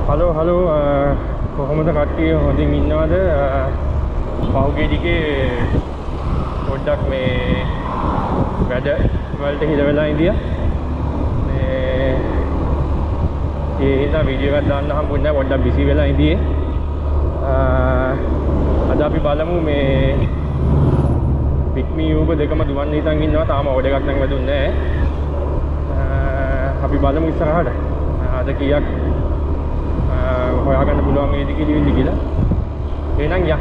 Hello කොහොමද කට්ටිය හොඳින් ඉන්නවද? පහුගිය ටිකේ පොඩ්ඩක් මේ වැඩ වලට හිර වෙලා ඉඳියා. මේ ඒ හින්දා වීඩියෝ එකක් දාන්න හම්බුනේ නැහැ, පොඩ්ඩක් බිසි වෙලා ඉඳියේ. අද අපි බලමු මේ පික්මි යූබ දෙකම දුවන්න හිතන් ඉන්නවා. තාම ඕඩර් එකක් නම් වැදුන්නේ නැහැ. අපි බලමු ඉස්සරහට අද කීයක් හොයාගන්න පුළුවන් වේද කියලා. එහෙනම් යා.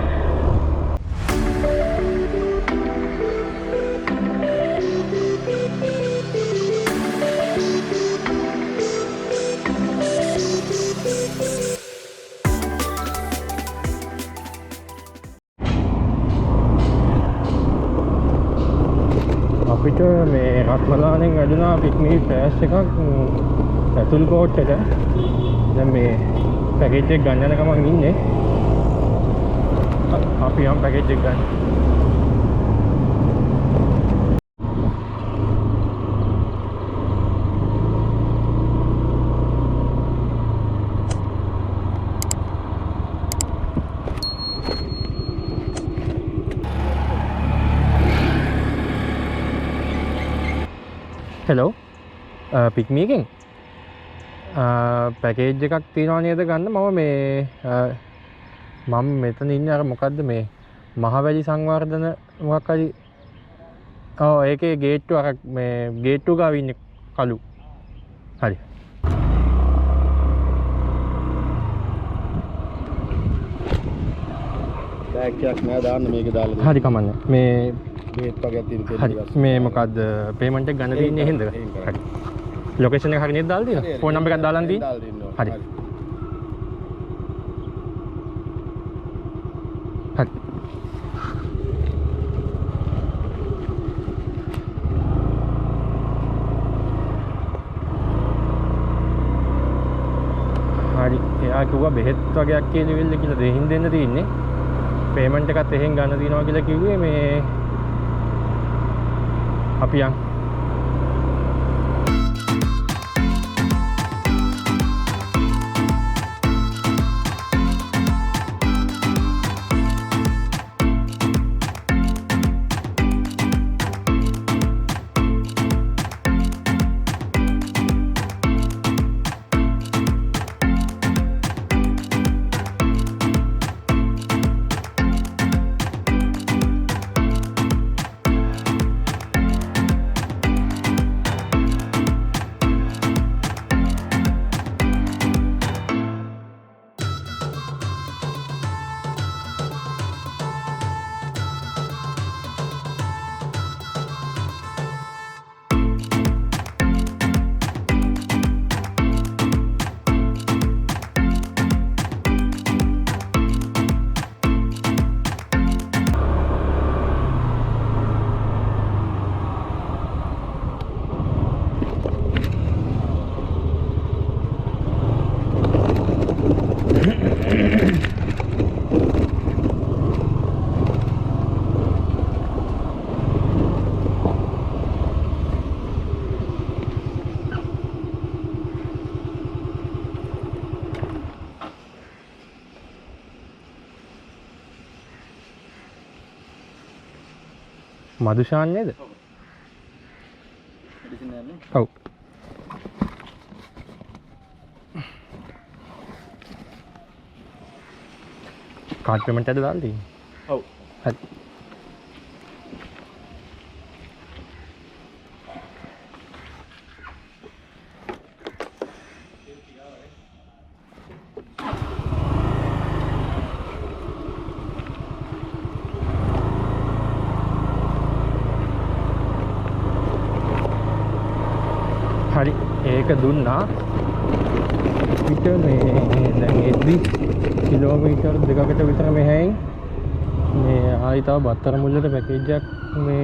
අපිට මේ රත්මලානෙන් වැඩුණා පික්මි ෆ්ලෑෂ් එකක් ඇතුල් කෝට් එක. දැන් මේ පැකේජ් එක ගන්න යන ගමන් ඉන්නේ. අපි යම් පැකේජ් එක ගන්න. හෙලෝ පික්මි එකෙන් පැකේජ් එකක් තියෙනවා නේද ගන්න? මම මෙතන ඉන්නේ අර මොකද්ද මේ මහවැලි සංවර්ධන මොකක් හරි. ඔව් ඒකේ ගේට්ටුව අර මේ ගේට්ටුව ගාව ඉන්නේ කළු. හරි. බෑග් එකක් නෑ දාන්න මේක දාලා. හරි කමන්නේ. මේ බේත් වගේ තියෙන හරි. මේ මොකද්ද පේමන්ට් එක ගන්න තියෙන්නේ එහෙන්ද? හරි. ලොකේෂන් එක හරියට දාලා තියෙනවා. ෆෝන් නම්බර් එකක් දාලා තියෙනවා. හරි. හරි. හරි. එයා කිව්වා බෙහෙත් වගේක් කියලා දෙහින් දෙන්න තියෙන්නේ. පේමන්ට් එකත් එහෙන් ගන්න තියෙනවා කියලා කිව්වේ. මේ අපි යන්. මදුෂාන් නේද? ඔව්. කාඩ් පේමන්ට් එකද දාලා තියෙන්නේ? ඔව්. හරි. හරි ඒක දුන්නා. පිට මේ දැන් එද්දි කිලෝමීටර් දෙකකට විතර මෙහෙන් මේ ආයි තව බත්තර මුල්ලට පැකේජ් එකක් මේ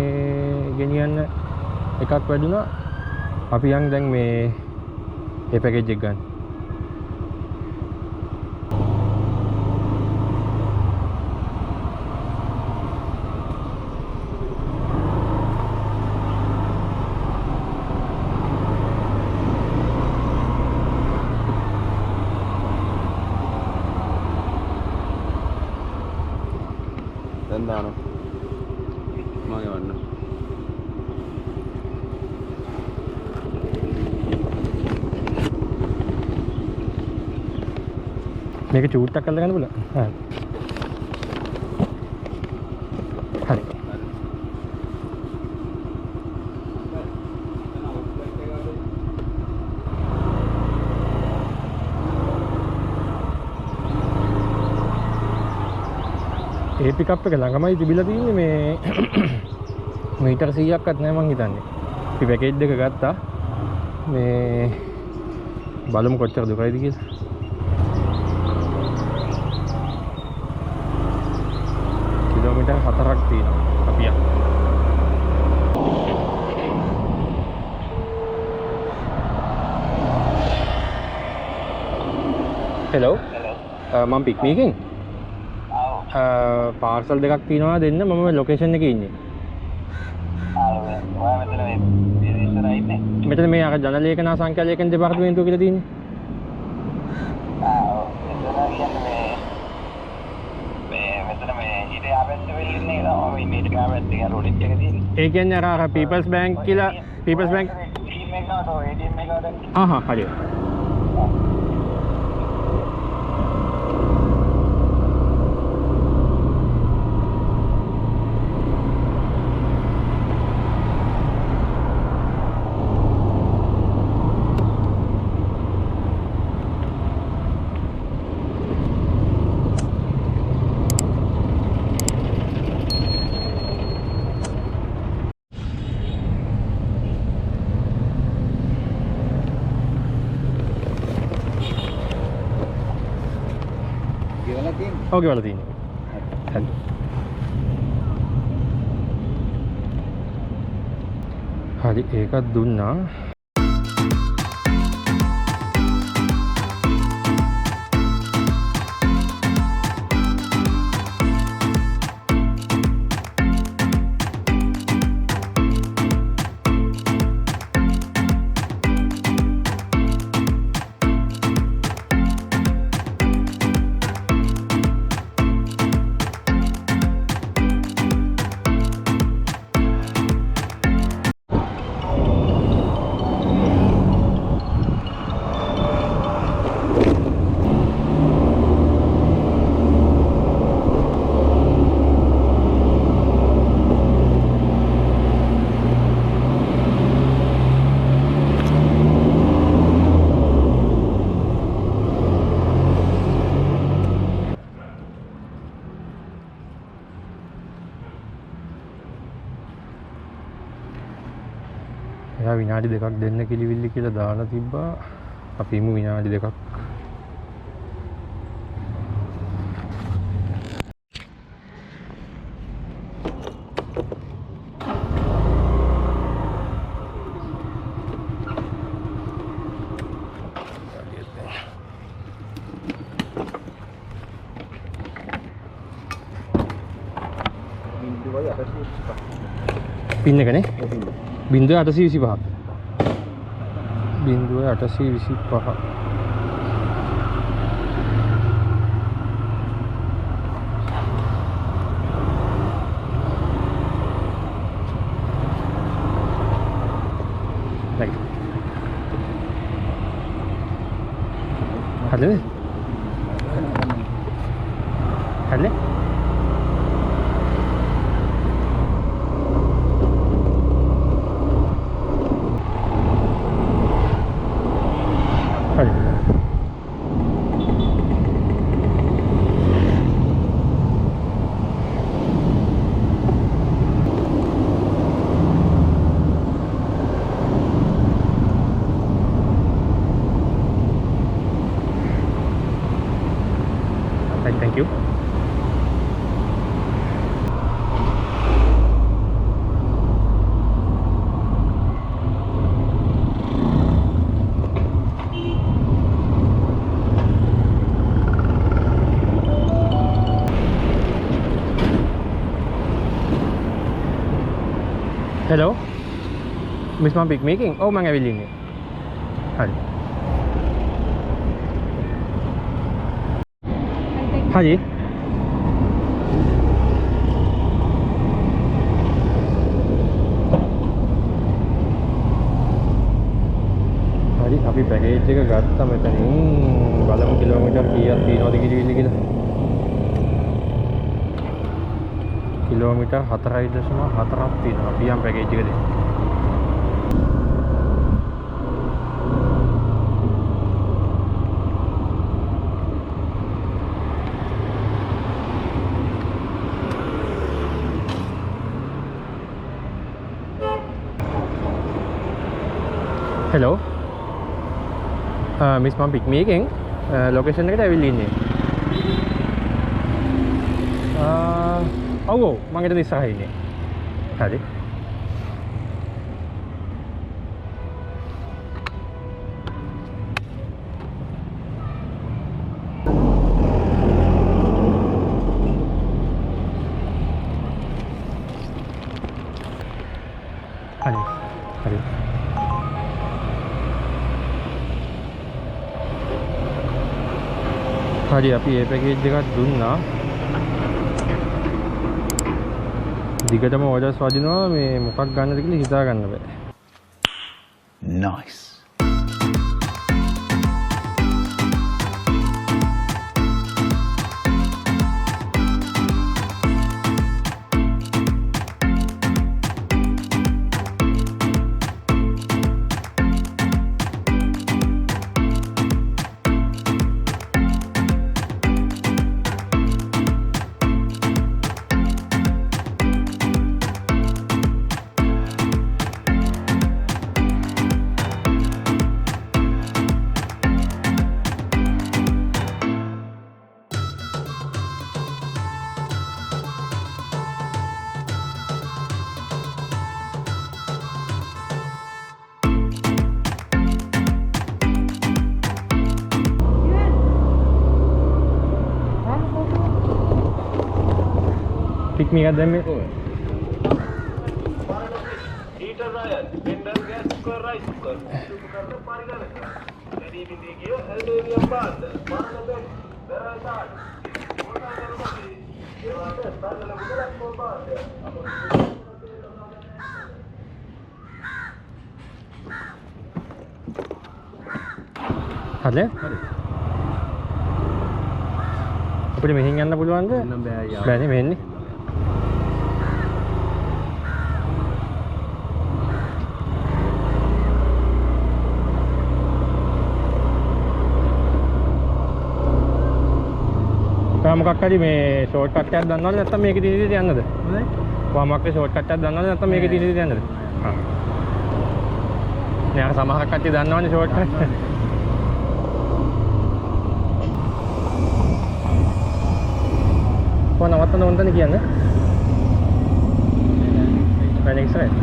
ගෙනියන්න එකක් වැඩුණා. අපි යන් දැන් මේ ඒ පැකේජ් එක ගන්න. දැන් දානවා. මගේ වන්න. මේක චූට්ටක් කරලා ගන්න බලන්න. හරි. ඒ පිකප් එක ළඟමයි තිබිලා තියෙන්නේ මේ මීටර 100ක්වත් නැහැ මං හිතන්නේ. අපි පැකේජ් එක ගත්තා. මේ බලමු කොච්චර දුරයිද කියලා. කිලෝමීටර් 4ක් තියෙනවා අපි යන්න. හෙලෝ. මම පික්මි එකෙන්. පාර්සල් දෙකක් තියෙනවා දෙන්න. මම ලොකේෂන් එකේ ඉන්නේ. මෙතන මේ අර ජනලේඛන සංඛ්‍යාලේඛන දෙපාර්තමේන්තුව කියලා තියෙන්නේ. ඒ කියන්නේ අර පීපල්ස් බැංක් කියලා පීපල්ස් බැංක් හරි. ගෙවලා තියෙන්නේ. ඔව් ගෙවලා තියෙනවා. හරි. හරි ඒකත් දුන්නා. එයා විනාඩි දෙකක් දෙන්න කිලිවිල්ලි කියලා දාලා තිබ්බා. අපිම විනාඩි දෙකක්. පින් එකනේ 0825 0825 Like Hale Hale Thank you. Hello? Miss Mom Big Making? Oh, mga bilhin niyo. Hali. Hali? අපි පැකේජ් එක ගත්තා මෙතනින් බලමු කිලෝමීටර් කීයක් තියෙනවද කියලා. කිලෝමීටර් 4.4ක් තියෙනවා. අපි යම් පැකේජ් එක දෙන්න. Hello. Miss මම පික් මේ එකෙන් ලොකේෂන් එකට ඇවිල්ලා ඉන්නේ. ඔව් මම එතන ඉස්සරහ ඉන්නේ. හරි. හරි. හරි. හරි අපි ඒ පැකේජ් එකක් දුන්නා. දිගටම ඕඩර්ස් වදිනවා මේ මොකක් ගන්නද කියලා හිතා ගන්න බෑ. Nice. Pick me up then. Heater dryer, blender, gas cooker, rice cooker, cooker, parigalaka, ready with the gear, aluminium bath, banana bed, barrel tart, water thermostat, water, barrel of glass for bath. හරි. අපිට මෙහෙන් යන්න පුළුවන්ද? එන්න බෑ යා. බෑනේ මෙහෙන්නේ. මොකක් හරි මේ ෂෝට් කට් එකක් දන්නවද නැත්නම් මේකේ තියෙන විදිහට යන්නද? හොඳයි. වමක් ෂෝට් කට් එකක් දන්නවද නැත්නම් මේකේ තියෙන විදිහට යන්නද? හා. නෑ අර සමහර කට්ටිය දන්නවනේ ෂෝට් කට්. කොහොම නවත්තන්න ඕනද කියන්නේ? Next right.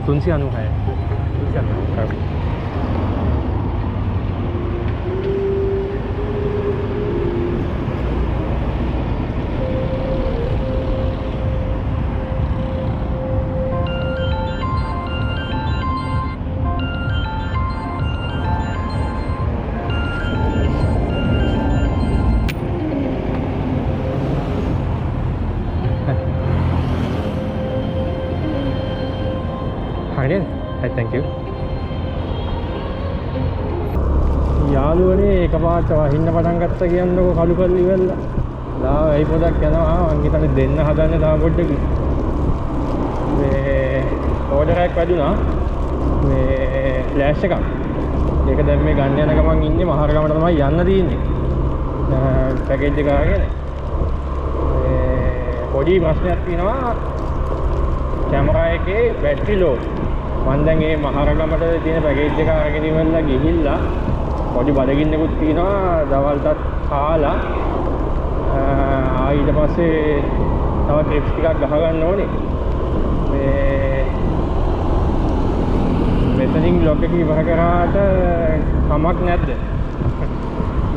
तुलसी अनु है तुलसी अनु thank you. යාළුවනේ එකපාරට වහින්න පටන් ගත්තා කියන්නකො කළු කරලි ඉවරලා. ලා වෙයි පොඩක් යනවා මං හිතන්නේ දෙන්න හදන්නේ තා පොඩ්ඩකින්. මේ ඕඩර් එකක් වැදුනා. මේ ෆ්ලෑෂ් එකක්. ඒක දැන් මේ ගන්න යන ගමන් ඉන්නේ මහරගමට තමයි යන්න තියෙන්නේ. පැකේජ් එක අරගෙන. මේ පොඩි ප්‍රශ්නයක් තියෙනවා. කැමරා එකේ බැටරි ලෝ. මම දැන් මේ මහරගමට තියෙන පැකේජ් එක අරගෙන ඉවරලා ගිහිල්ලා පොඩි බඩගින්නකුත් තියෙනවා දවල්ටත් කාලා ඊට පස්සේ තව ට්‍රිප්ස් ටිකක් ගහ ගන්න ඕනේ මේ මෙතනින් බ්ලොග් එක ඉවර කරාට කමක් නැද්ද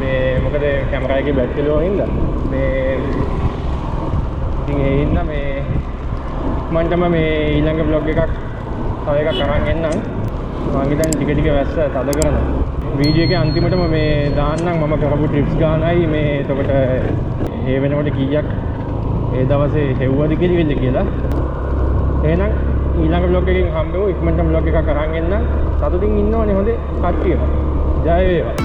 මේ මොකද කැමරා එකේ බැටරි ලෝ හින්දා මේ ඉතින් ඒ හින්දා මේ මන්ටම මේ ඊළඟ vlog එකක් තව එකක් අරන් එන්නම්. මම හිතන්නේ ටික ටික වැස්ස තද කරනවා. වීඩියෝ එකේ අන්තිමටම මේ දාන්නම් මම කරපු ටිප්ස් ගානයි මේ එතකොට ඒ වෙනකොට කීයක් ඒ දවසේ හෙව්වද කියලා. එහෙනම් ඊළඟ vlog එකකින් හම්බෙමු. ඉක්මනටම vlog එකක් අරන් එන්නම්. සතුටින් ඉන්නවනේ හොඳේ කට්ටිය. ජය වේවා.